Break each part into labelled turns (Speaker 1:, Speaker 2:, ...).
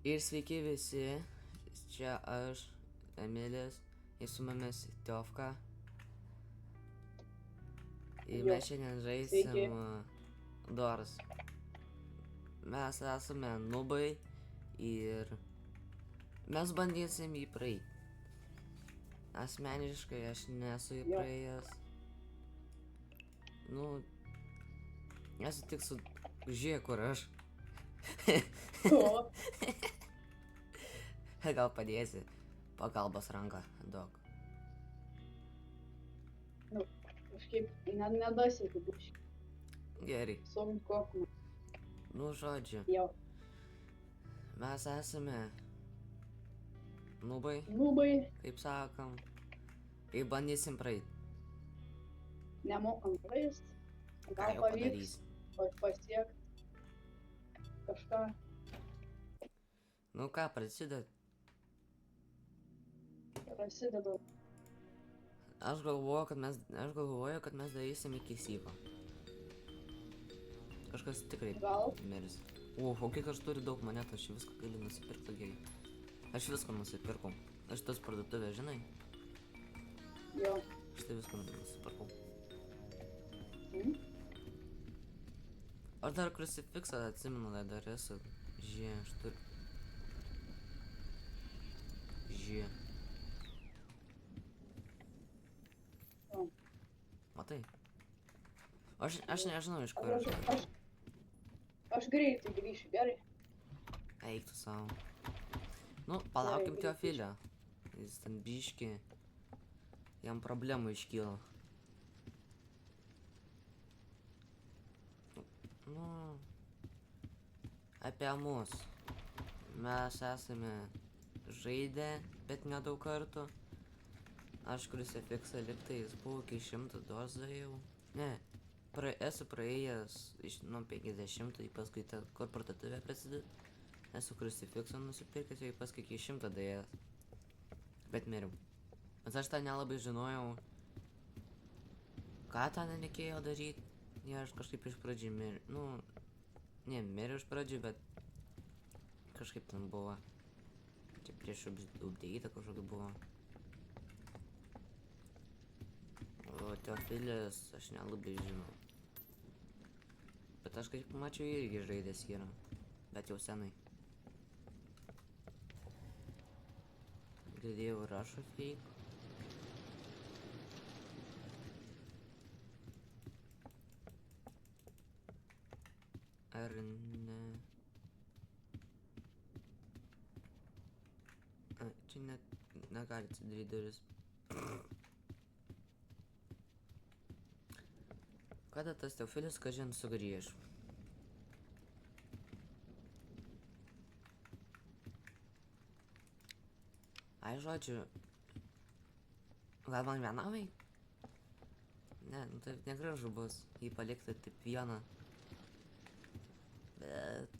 Speaker 1: Ir sveiki visi, čia aš, Emilis, ir su mumis Tiofka. Ir
Speaker 2: Jo.
Speaker 1: mes šiandien
Speaker 2: Sveiki.
Speaker 1: žaisim Doors. Mes esame nubai ir mes bandysim jį praeiti. Asmeniškai aš nesu jį
Speaker 2: Jo.
Speaker 1: praėjęs. Nu, esu tik su... Žiūrėk, kur aš.
Speaker 2: O,
Speaker 1: Gal padėsi pagalbos ranką duok.
Speaker 2: kažkaip nedasiekiu biškį.
Speaker 1: Gerai.
Speaker 2: Sunku.
Speaker 1: Nu, žodžiu,
Speaker 2: Jo.
Speaker 1: mes esame nubai,
Speaker 2: Nubai,
Speaker 1: kaip sakom, ir bandysim praeit.
Speaker 2: nemokam žaist.
Speaker 1: Ką
Speaker 2: Gal
Speaker 1: jau
Speaker 2: pavyks
Speaker 1: padarysi?
Speaker 2: pasiekt kažką.
Speaker 1: Nu ką, prasideda.
Speaker 2: Prasideda.
Speaker 1: Aš galvoju, kad mes darysim iki syvo. Kažkas tikrai
Speaker 2: Gal.
Speaker 1: mirs. O kiek aš turiu daug monetų, aš viską galiu nusipirkti gerai. Aš viską nusipirkau. Aš tas parduotuvę, žinai?
Speaker 2: Jo.
Speaker 1: Aš tai viską nusipirkau. Aš dar krucifiksą atsimenu, dar esu. Žiūrėk, aš turiu. Žiūrėk.
Speaker 2: Jo.
Speaker 1: Matai? Aš nežinau, iš kur aš.
Speaker 2: Aš greitai grįšiu, gerai?
Speaker 1: Eik tu savo. Nu, palaukim
Speaker 2: Gerai,
Speaker 1: Teofilio. Jis ten biški. Jam problemų iškyla. Nu, apie mus. Mes esame žaidę, bet nedaug kartų. Aš krucifiksą liktais buvau iki 100 dozą jau. Ne, esu praėjęs iš nuo 50, paskui kur parduotuvė prasideda. Esu krucifiksą nusipirkęs, jau paskui iki 100 daėjęs. Bet miriau. Nes aš tą nelabai žinojau, ką ten reikėjo daryti. Ja, aš kažkaip iš pradžių miriau. Nu, ne, miriau iš pradžių, bet kažkaip ten buvo. Čia prieš update kažkokį buvo. O Teofilis aš nelabai žinau. Bet aš kaip mačiau irgi žaidęs yra. Bet jau senai. Girdėjau rašo fake. Ar ne? A, čia net negali atsidaryti duris. Kada tas Teofilis, kažin, sugrįž? Ai, žodžiu, gal man vienam eik? Ne, nu taip negražu bus, jį palikti taip vieną. Bet...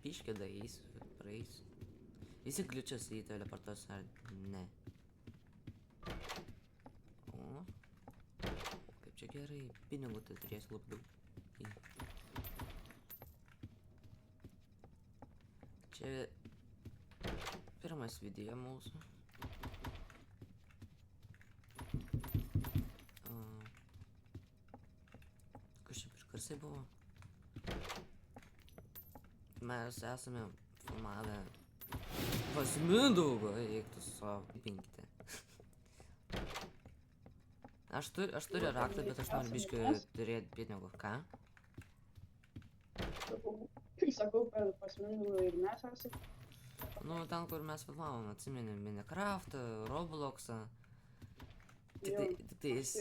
Speaker 1: Biškį daeisiu, praeisiu. Visi kliučias į teleportos, ar ne? O, kaip čia gerai, pinigų tai turėsiu labai daug. Čia... pirmas video mūsų. Kas čia prieš karsai buvo? Mes esame filmavę pas Mindaugą, eik tu savo pinkite. Aš turiu raktą, bet aš noriu biškį turėti pinigų. Ką?
Speaker 2: Sakau, kad pas Mindaugą ir mes esame.
Speaker 1: Nu, ten, kur mes filmavom, atsimeni Minecraftą, Robloxą. Tiktais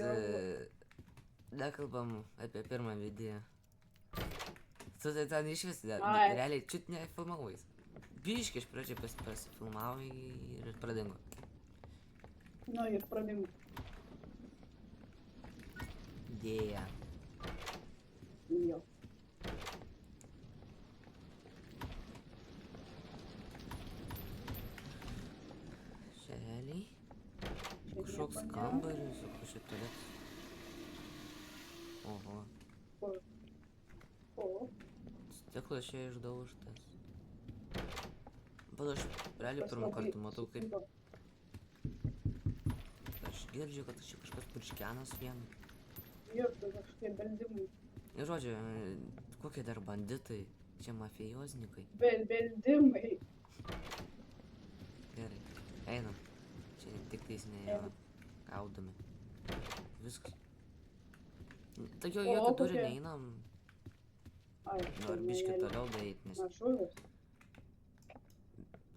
Speaker 1: nekalbam apie pirmą video. Tu tai ten iš vis, realiai, čiut nefilmavais. Biškį iš pradžiai pasifilmavai ir pradingo.
Speaker 2: Nu, ir pradingo.
Speaker 1: Dėja.
Speaker 2: Jo.
Speaker 1: Realiai. Kažkoks kambaris, o kažkaip tualetas. Oho.
Speaker 2: O.
Speaker 1: Stiklas čia išdaužtas. Pada aš realiai
Speaker 2: kas
Speaker 1: pirmą
Speaker 2: labai
Speaker 1: kartą matau, kaip
Speaker 2: supyko.
Speaker 1: aš girdžiu, kad čia kažkas purškenas vien.
Speaker 2: Jo, tai kažkokie beldimai.
Speaker 1: Ir žodžiu, kokie dar banditai, čia mafijoznikai.
Speaker 2: Beldimai.
Speaker 1: Gerai, einam. Čia tik tais ne jo
Speaker 2: Einam.
Speaker 1: gaudami. Viskas. Tak jau
Speaker 2: O,
Speaker 1: jokio durų
Speaker 2: kokie?
Speaker 1: neinam.
Speaker 2: Ai,
Speaker 1: Noriu biškį toliau daryti, nes
Speaker 2: Na, šūvis.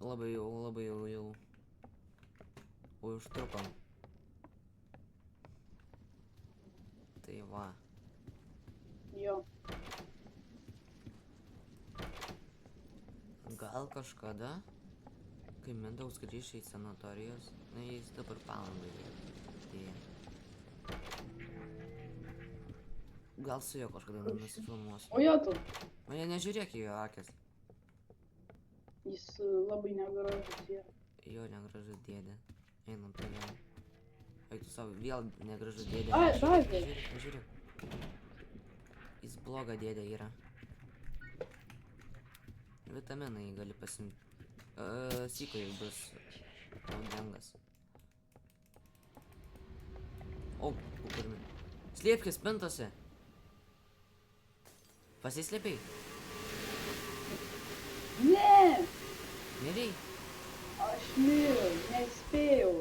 Speaker 1: labai jau užtrukom. Tai va.
Speaker 2: Jo.
Speaker 1: Gal kažkada, kai Mindaugas grįš į sanatorijos, na jis dabar Palangoj tai gal su juo kažkada nusifilmuosiu.
Speaker 2: O jo, tu.
Speaker 1: Mane nežiūrėk į jo akis.
Speaker 2: Jis labai negražus yra.
Speaker 1: Jo negražus dėdė. Einam toliau. Eik tu savo, vėl negražus dėdė.
Speaker 2: Ai,
Speaker 1: Nežiūrėk,
Speaker 2: davė.
Speaker 1: nežiūrėk, nežiūrėk. Jis bloga dėdė yra. Vitaminai gali pasimti. Sykai bus naudingas. O, kukurmi. Slėpkis spintose. Pasislėpiai.
Speaker 2: Ne!
Speaker 1: Miriai.
Speaker 2: Aš miriau, nespėjau.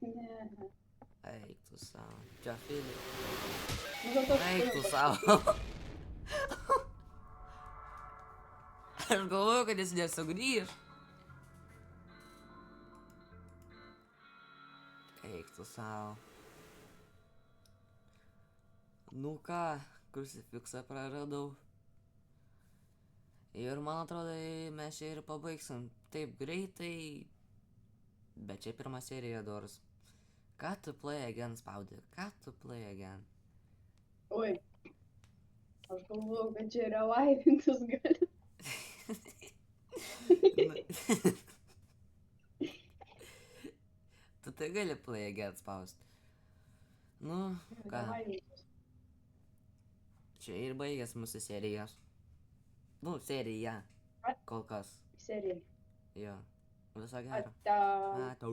Speaker 2: Ne.
Speaker 1: Eik tu savo. Čia Filip.
Speaker 2: Nu, bet aš
Speaker 1: Eik tu
Speaker 2: turiu
Speaker 1: savo. Aš galvoju, kad jis nesugrįž. Eik tu savo. Nu ką, krucifiksą praradau. Ir man atrodo, mes čia ir pabaigsim taip greitai. Bet čia pirma serija dors. Ką tu play again spaudi? Ką tu play again?
Speaker 2: Oi. Aš galvoju, kad čia relaivintis gali.
Speaker 1: Tu tai gali play again spaust. Nu, ką?
Speaker 2: Relaivintis.
Speaker 1: Čia ir baigės mūsų serijos. Nu, serija.
Speaker 2: Ai.
Speaker 1: Kol kas.
Speaker 2: Serija.
Speaker 1: Jo. Viso gero.
Speaker 2: Ata.
Speaker 1: Ata.